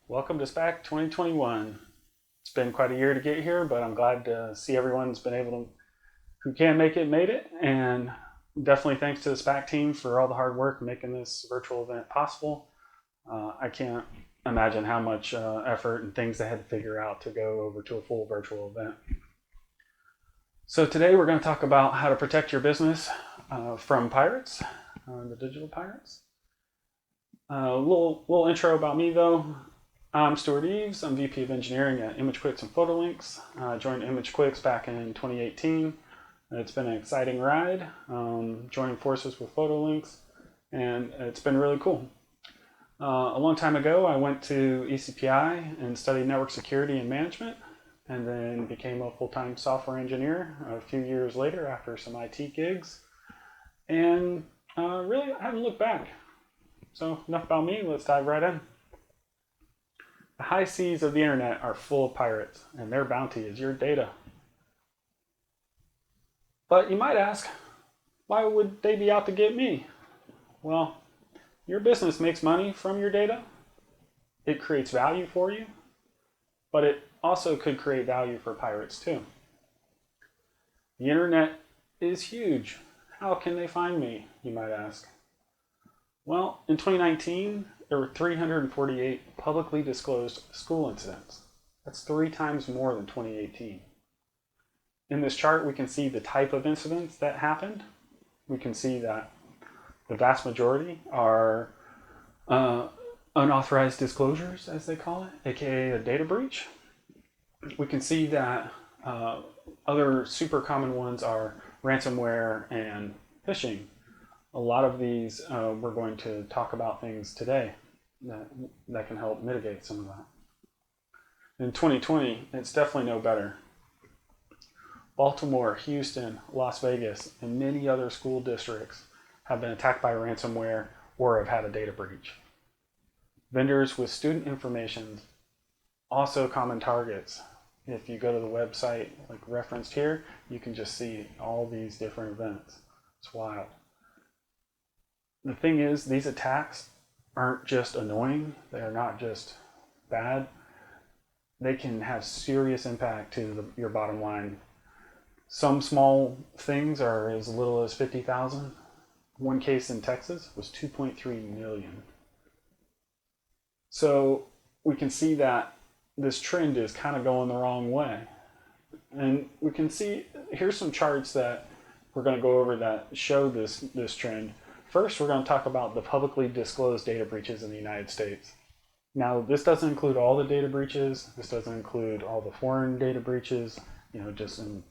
Welcome to SPAC 2021. It's been quite a year to get here, but I'm glad to see everyone's been able to, who can make it, made it. And definitely thanks to the SPAC team for all the hard work making this virtual event possible. I can't imagine how much effort and things they had to figure out to go over to a full virtual event. So today we're going to talk about how to protect your business from pirates, the digital pirates. A little intro about me though. I'm Stuart Eaves. I'm VP of Engineering at ImageQuicks and PhotoLinks. I joined ImageQuicks back in 2018. It's been an exciting ride, joining forces with PhotoLinks, and it's been really cool. A long time ago, I went to ECPI and studied network security and management, and then became a full-time software engineer a few years later after some IT gigs. And really, I haven't looked back. So enough about me, let's dive right in. The high seas of the internet are full of pirates, and their bounty is your data. But you might ask, why would they be out to get me? Well, your business makes money from your data. It creates value for you, but it also could create value for pirates too. The internet is huge. How can they find me, you might ask? Well, in 2019, there were 348 publicly disclosed school incidents. That's 3 times more than 2018. In this chart, we can see the type of incidents that happened. We can see that the vast majority are unauthorized disclosures, as they call it, aka a data breach. We can see that other super common ones are ransomware and phishing. A lot of these, we're going to talk about things today that can help mitigate some of that. In 2020, it's definitely no better. Baltimore, Houston, Las Vegas, and many other school districts have been attacked by ransomware or have had a data breach. Vendors with student information, also common targets. If you go to the website like referenced here, you can just see all these different events. It's wild. The thing is, these attacks aren't just annoying. They are not just bad. They can have serious impact to your bottom line. Some small things are as little as 50,000. One case in Texas was 2.3 million. So we can see that this trend is kind of going the wrong way. And we can see, here's some charts that we're going to go over that show this trend. First, we're going to talk about the publicly disclosed data breaches in the United States. Now, this doesn't include all the data breaches. This doesn't include all the foreign data breaches, just in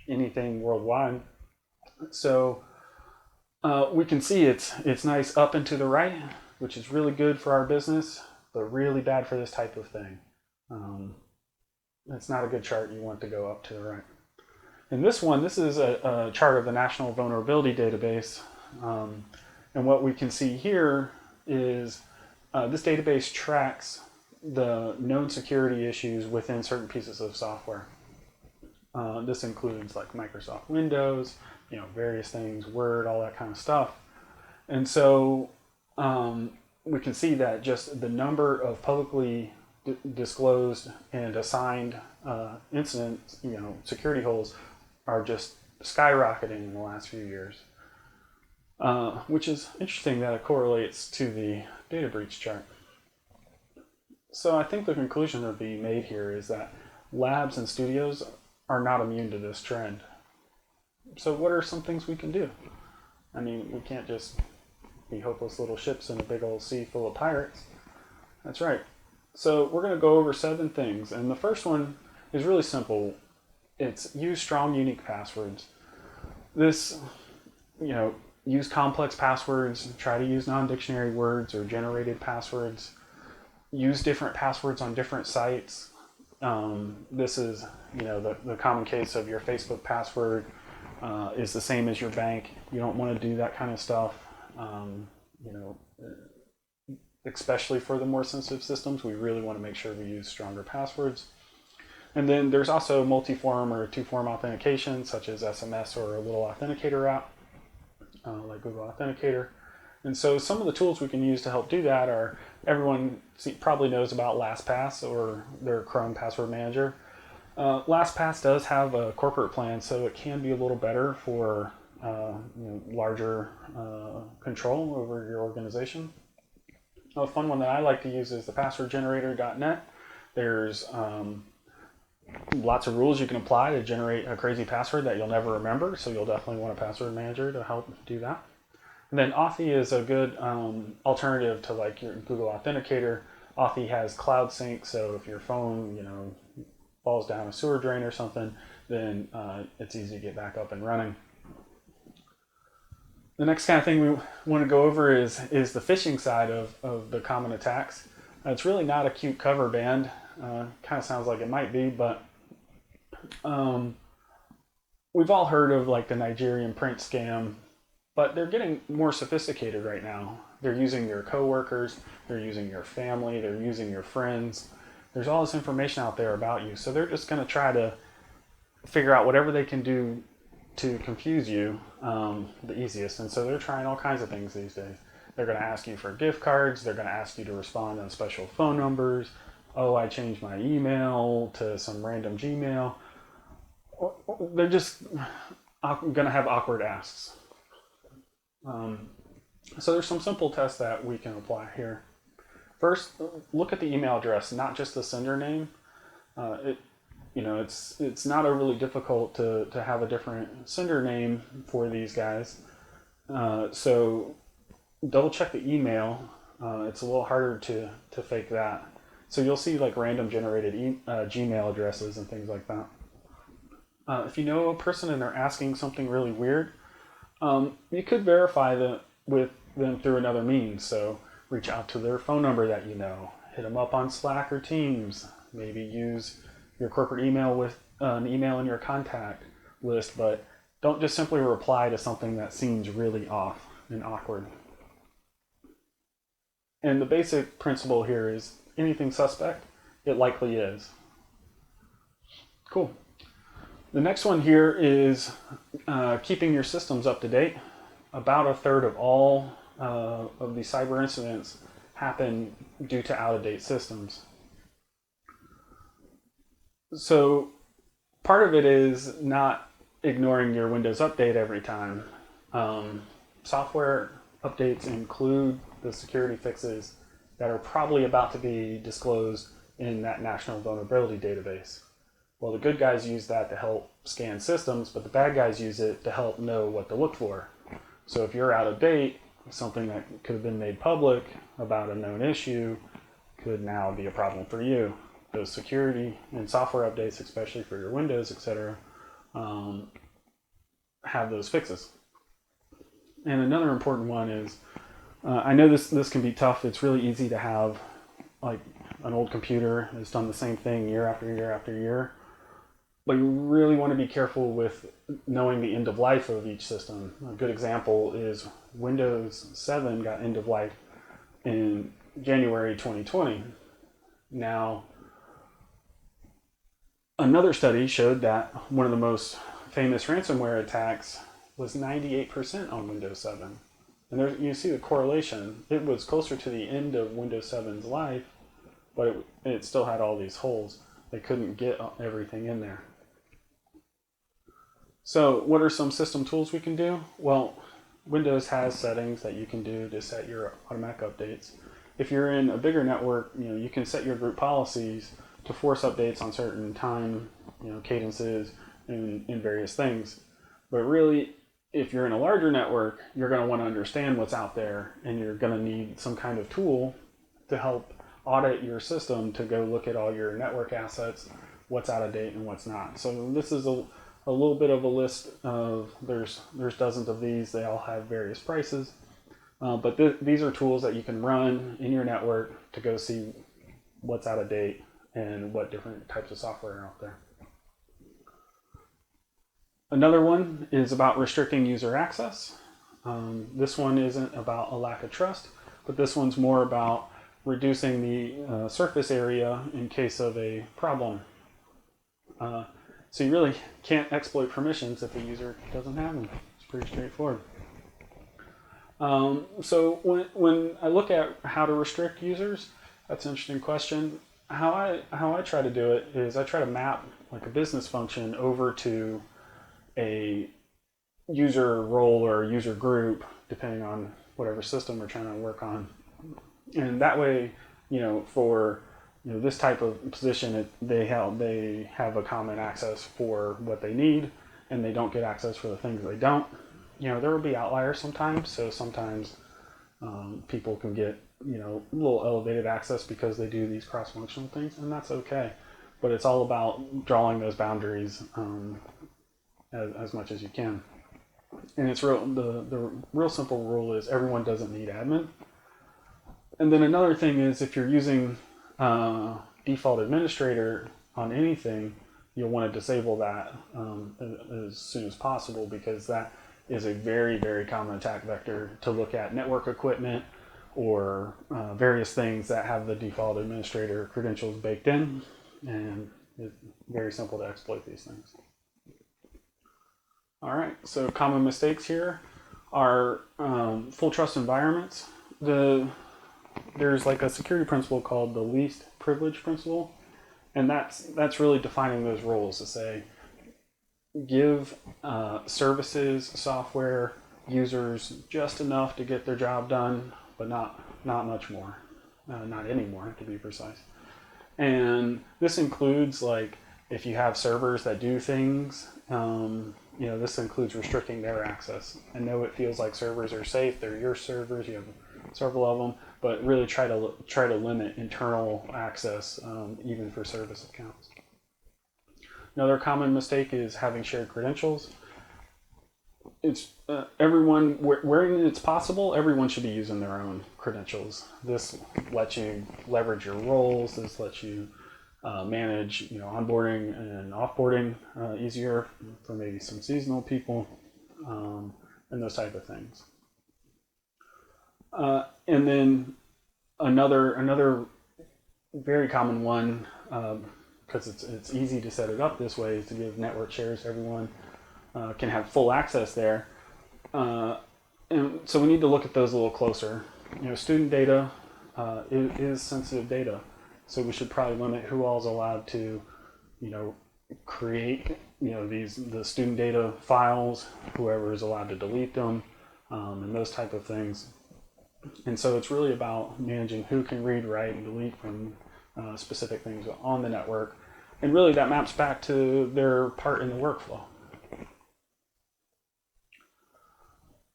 anything worldwide. So we can see it's nice up and to the right, which is really good for our business, but really bad for this type of thing. It's not a good chart. You want to go up to the right. In this one, this is a chart of the National Vulnerability Database. And what we can see here is this database tracks the known security issues within certain pieces of software. This includes like Microsoft Windows, various things, Word, all that kind of stuff. And so we can see that just the number of publicly disclosed and assigned incident, security holes are just skyrocketing in the last few years. Which is interesting that it correlates to the data breach chart. So I think the conclusion to be made here is that labs and studios are not immune to this trend. So what are some things we can do? I mean, we can't just be hopeless little ships in a big old sea full of pirates. That's right. So we're going to go over 7 things. And the first one is really simple. It's use strong, unique passwords. This, use complex passwords, try to use non-dictionary words or generated passwords, use different passwords on different sites. This is, the common case of your Facebook password is the same as your bank. You don't want to do that kind of stuff, especially for the more sensitive systems. We really want to make sure we use stronger passwords. And then there's also multi-form or 2-form authentication, such as SMS or a little authenticator app, like Google Authenticator. And so some of the tools we can use to help do that are, everyone probably knows about LastPass or their Chrome password manager. LastPass does have a corporate plan, so it can be a little better for larger control over your organization. A fun one that I like to use is the passwordgenerator.net. There's lots of rules you can apply to generate a crazy password that you'll never remember, so you'll definitely want a password manager to help do that. And then Authy is a good alternative to like your Google Authenticator. Authy has cloud sync, so if your phone, falls down a sewer drain or something, then it's easy to get back up and running. The next kind of thing we want to go over is the phishing side of the common attacks. It's really not a cute cover band. Kind of sounds like it might be, but we've all heard of like the Nigerian print scam, but they're getting more sophisticated right now. They're using your coworkers, they're using your family, they're using your friends. There's all this information out there about you, so they're just going to try to figure out whatever they can do to confuse you the easiest. And so they're trying all kinds of things these days. They're going to ask you for gift cards. They're going to ask you to respond on special phone numbers. Oh, I changed my email to some random Gmail. They're just going to have awkward asks. So there's some simple tests that we can apply here. First, look at the email address, not just the sender name. It's not overly difficult to have a different sender name for these guys. So double check the email. It's a little harder to fake that. So you'll see like random generated Gmail addresses and things like that. If you know a person and they're asking something really weird, you could verify that with them through another means. So reach out to their phone number that you know, hit them up on Slack or Teams, maybe use your corporate email with an email in your contact list, but don't just simply reply to something that seems really off and awkward. And the basic principle here is anything suspect, it likely is. Cool. The next one here is keeping your systems up to date. About a third of all of these cyber incidents happen due to out-of-date systems. So part of it is not ignoring your Windows update every time. Software updates include the security fixes that are probably about to be disclosed in that national vulnerability database. Well, the good guys use that to help scan systems, but the bad guys use it to help know what to look for. So if you're out of date, something that could have been made public about a known issue could now be a problem for you. Those security and software updates, especially for your Windows, etc., have those fixes. And another important one is, I know this can be tough. It's really easy to have like an old computer that's done the same thing year after year after year. But you really want to be careful with knowing the end of life of each system. A good example is Windows 7 got end of life in January 2020. Now, another study showed that one of the most famous ransomware attacks was 98% on Windows 7. And there, you see the correlation. It was closer to the end of Windows 7's life, but it still had all these holes. They couldn't get everything in there. So what are some system tools we can do? Well, Windows has settings that you can do to set your automatic updates. If you're in a bigger network, you can set your group policies to force updates on certain time, cadences and various things. But really, if you're in a larger network, you're going to want to understand what's out there, and you're going to need some kind of tool to help audit your system to go look at all your network assets, what's out of date and what's not. So this is a little bit of a list of, there's dozens of these. They all have various prices. But these are tools that you can run in your network to go see what's out of date and what different types of software are out there. Another one is about restricting user access. This one isn't about a lack of trust, but this one's more about reducing the surface area in case of a problem. So you really can't exploit permissions if the user doesn't have them. It's pretty straightforward. So when I look at how to restrict users, that's an interesting question. How I try to do it is I try to map like a business function over to a user role or user group, depending on whatever system we're trying to work on. And that way, for this type of position, they have a common access for what they need, and they don't get access for the things they don't. There will be outliers sometimes. So sometimes people can get a little elevated access because they do these cross-functional things, and that's okay. But it's all about drawing those boundaries as much as you can. And it's the real simple rule is everyone doesn't need admin. And then another thing is if you're using default administrator on anything, you'll want to disable that as soon as possible, because that is a very, very common attack vector to look at network equipment or various things that have the default administrator credentials baked in, and it's very simple to exploit these things. All right, so common mistakes here are full trust environments. There's like a security principle called the least privilege principle, and that's really defining those roles to say, give services, software, users just enough to get their job done, but not much more, not any more to be precise. And this includes like if you have servers that do things, this includes restricting their access. I know it feels like servers are safe; they're your servers. You have several of them, but really try to limit internal access, even for service accounts. Another common mistake is having shared credentials. It's everyone, where it's possible, everyone should be using their own credentials. This lets you leverage your roles. This lets you manage, onboarding and offboarding easier for maybe some seasonal people, and those type of things. And then another very common one, because it's easy to set it up this way, is to give network shares. Everyone can have full access there, and so we need to look at those a little closer. Student data is sensitive data, so we should probably limit who all is allowed to, create the student data files, whoever is allowed to delete them, and those type of things. And so it's really about managing who can read, write, and delete from specific things on the network. And really that maps back to their part in the workflow.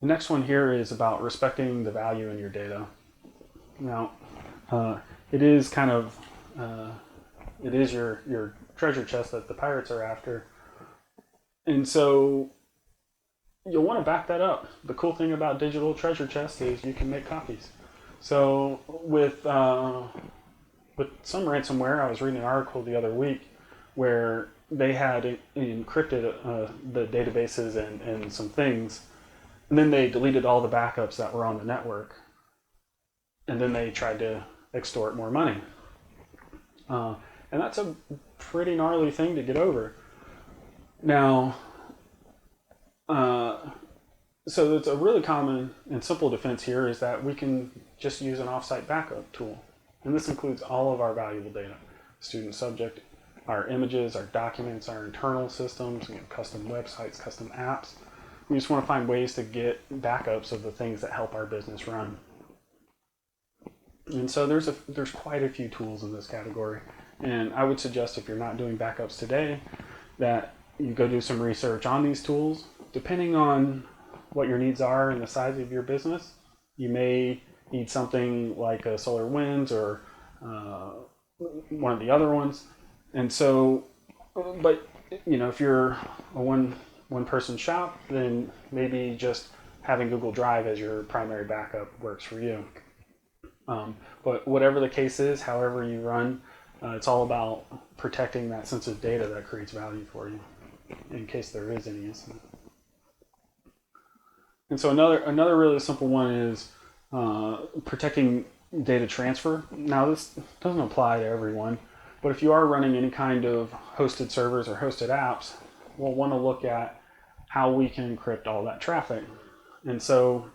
The next one here is about respecting the value in your data. Now, it is kind of, it is your treasure chest that the pirates are after. And so you'll want to back that up. The cool thing about digital treasure chests is you can make copies. So with some ransomware, I was reading an article the other week where they had encrypted the databases and some things, and then they deleted all the backups that were on the network, and then they tried to extort more money. And that's a pretty gnarly thing to get over. Now, so it's a really common and simple defense here is that we can just use an offsite backup tool. And this includes all of our valuable data: student subject, our images, our documents, our internal systems, custom websites, custom apps. We just want to find ways to get backups of the things that help our business run. And so there's quite a few tools in this category. And I would suggest, if you're not doing backups today, that you go do some research on these tools. Depending on what your needs are and the size of your business, you may need something like a SolarWinds or one of the other ones. And so, but if you're a one person shop, then maybe just having Google Drive as your primary backup works for you. But whatever the case is, however you run, it's all about protecting that sensitive data that creates value for you in case there is any incident. And so another really simple one is protecting data transfer. Now this doesn't apply to everyone, but if you are running any kind of hosted servers or hosted apps, we'll want to look at how we can encrypt all that traffic. And so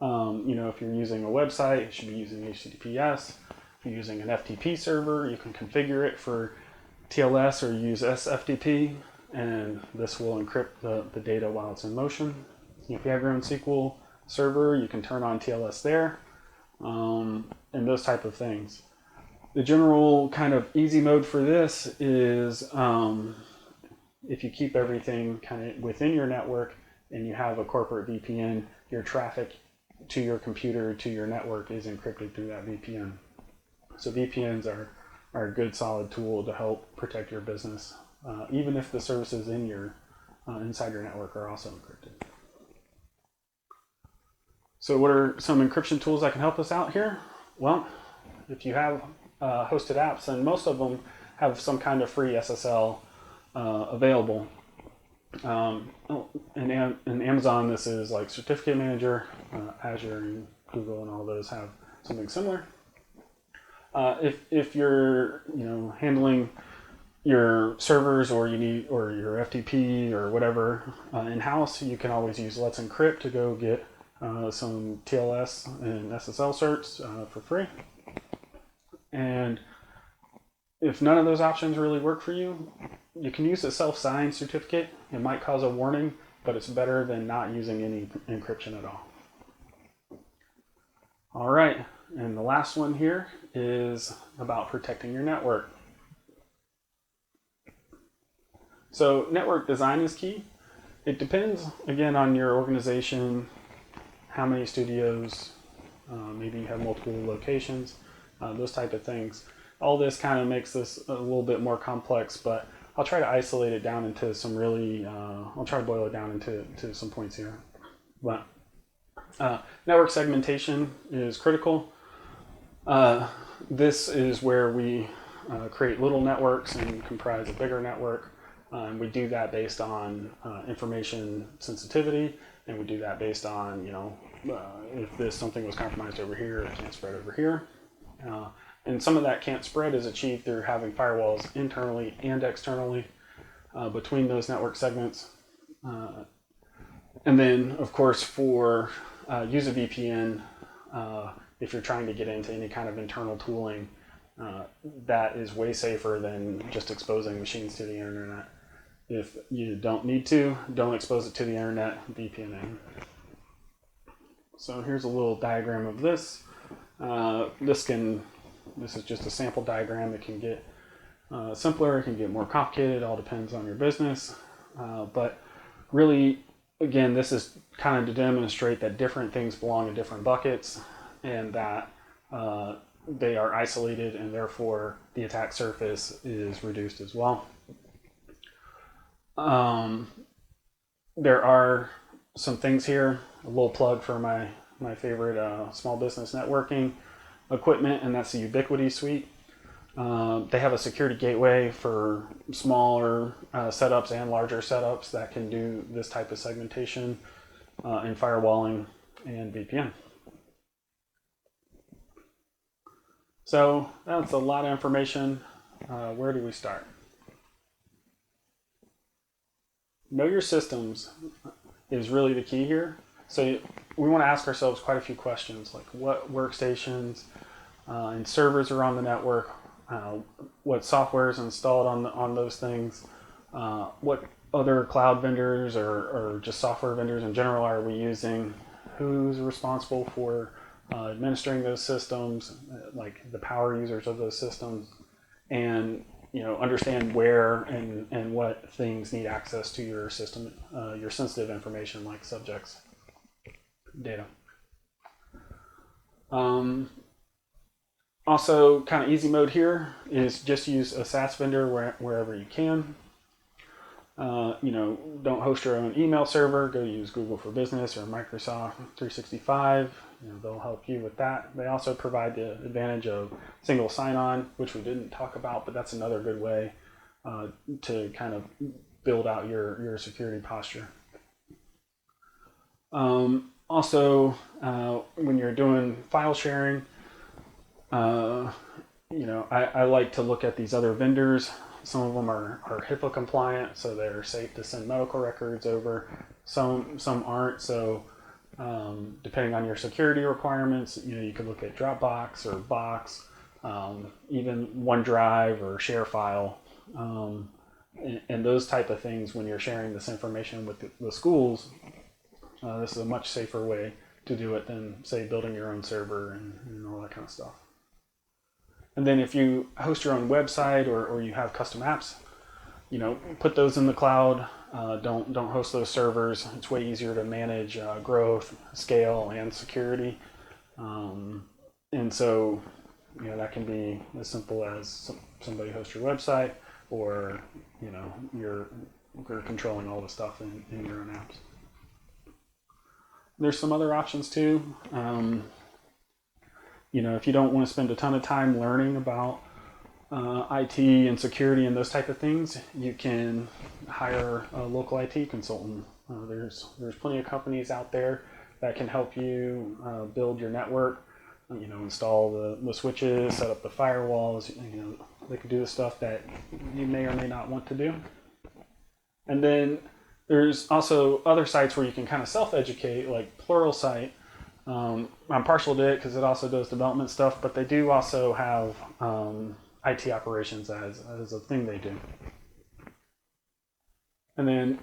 If you're using a website, it should be using HTTPS. If you're using an FTP server, you can configure it for TLS or use SFTP, and this will encrypt the data while it's in motion. If you have your own SQL server, you can turn on TLS there, and those type of things. The general kind of easy mode for this is if you keep everything kind of within your network and you have a corporate VPN, your traffic to your computer, to your network is encrypted through that VPN. So VPNs are a good solid tool to help protect your business, even if the services in your inside your network are also encrypted. So what are some encryption tools that can help us out here? Well, if you have hosted apps, and most of them have some kind of free SSL available. In Amazon, this is like Certificate Manager. Azure and Google and all those have something similar. If you're handling your servers or your FTP or whatever in-house, you can always use Let's Encrypt to go get some TLS and SSL certs for free. And if none of those options really work for you, you can use a self-signed certificate. It might cause a warning, but it's better than not using any encryption at all. All right, and the last one here is about protecting your network. So network design is key. It depends, again, on your organization, how many studios, maybe you have multiple locations, those type of things. All this kind of makes this a little bit more complex, but I'll try to isolate it down into some really, I'll try to boil it down into some points here. But network segmentation is critical. This is where we create little networks and comprise a bigger network. We do that based on information sensitivity, and we do that based on, if something was compromised over here, it can't spread over here. And some of that can't spread is achieved through having firewalls internally and externally between those network segments. And then, of course, for use a VPN, if you're trying to get into any kind of internal tooling, that is way safer than just exposing machines to the internet. If you don't need to, don't expose it to the internet, VPN in. So here's a little diagram of this. This is just a sample diagram. It can get simpler, it can get more complicated, it all depends on your business. But really, again, this is kind of to demonstrate that different things belong in different buckets and that they are isolated, and therefore the attack surface is reduced as well. There are some things here, a little plug for my favorite small business networking equipment, and that's the Ubiquity suite. They have a security gateway for smaller setups and larger setups that can do this type of segmentation and firewalling and VPN. So that's a lot of information. Where do we start? Know your systems is really the key here. So we want to ask ourselves quite a few questions, like what workstations and servers are on the network, what software is installed on those things, what other cloud vendors or just software vendors in general are we using, who's responsible for administering those systems, like the power users of those systems, and understand where and what things need access to your system, your sensitive information like subjects, data. Also, kind of easy mode here is just use a SaaS vendor wherever you can. Don't host your own email server. Go use Google for Business or Microsoft 365. They'll help you with that. They also provide the advantage of single sign-on, which we didn't talk about, but that's another good way to kind of build out your security posture. Also, when you're doing file sharing, I like to look at these other vendors. Some of them are HIPAA compliant, so they're safe to send medical records over. Some aren't, so Depending on your security requirements, you could look at Dropbox or Box, even OneDrive or ShareFile, and those type of things. When you're sharing this information with the schools, this is a much safer way to do it than, say, building your own server and all that kind of stuff. And then if you host your own website or you have custom apps, put those in the cloud. Don't host those servers. It's way easier to manage growth, scale, and security. And so, that can be as simple as somebody hosts your website, or you're controlling all the stuff in your own apps. There's some other options too. If you don't want to spend a ton of time learning about IT and security and those type of things, you can hire a local IT consultant. There's plenty of companies out there that can help you build your network, install the switches, set up the firewalls. They can do the stuff that you may or may not want to do. And then there's also other sites where you can kind of self-educate, like Pluralsight. I'm partial to it because it also does development stuff, but they do also have IT operations as a thing they do. And then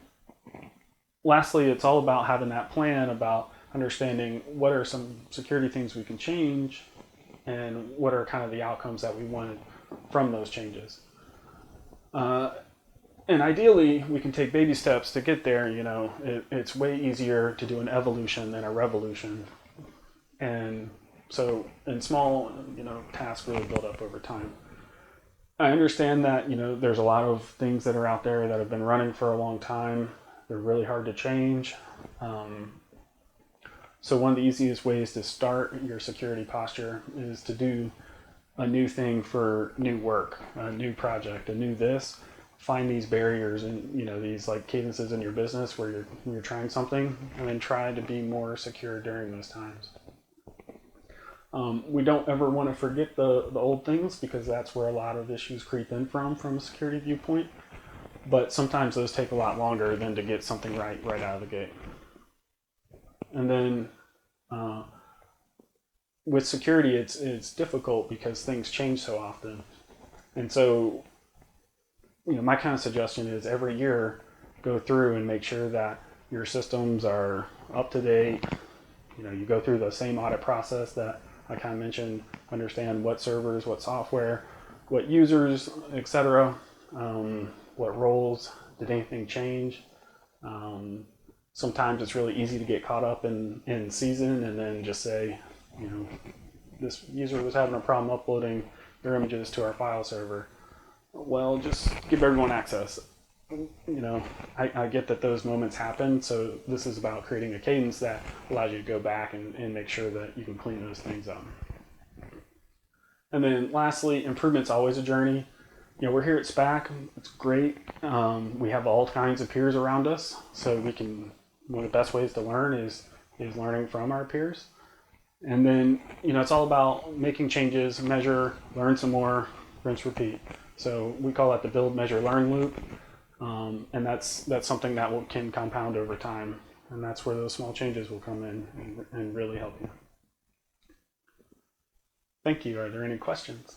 lastly, it's all about having that plan about understanding what are some security things we can change and what are kind of the outcomes that we wanted from those changes. And ideally, we can take baby steps to get there. It's way easier to do an evolution than a revolution. And so, in small, tasks really build up over time. I understand that, there's a lot of things that are out there that have been running for a long time. They're really hard to change. So one of the easiest ways to start your security posture is to do a new thing for new work, a new project, a new this. Find these barriers and these like cadences in your business where you're trying something, and then try to be more secure during those times. We don't ever want to forget the old things, because that's where a lot of issues creep in from a security viewpoint. But sometimes those take a lot longer than to get something right out of the gate. And then with security, it's difficult because things change so often. And so, my kind of suggestion is every year go through and make sure that your systems are up to date. You go through the same audit process that I kind of mentioned, understand what servers, what software, what users, etc. What roles, did anything change? Sometimes it's really easy to get caught up in season and then just say, this user was having a problem uploading their images to our file server. Well, just give everyone access. I get that those moments happen, so this is about creating a cadence that allows you to go back and make sure that you can clean those things up. And then lastly, improvement's always a journey. We're here at SPAC. It's great. We have all kinds of peers around us, so one of the best ways to learn is learning from our peers. And then, it's all about making changes, measure, learn some more, rinse, repeat. So we call that the build, measure, learn loop. And that's something that can compound over time. And that's where those small changes will come in and really help you. Thank you. Are there any questions?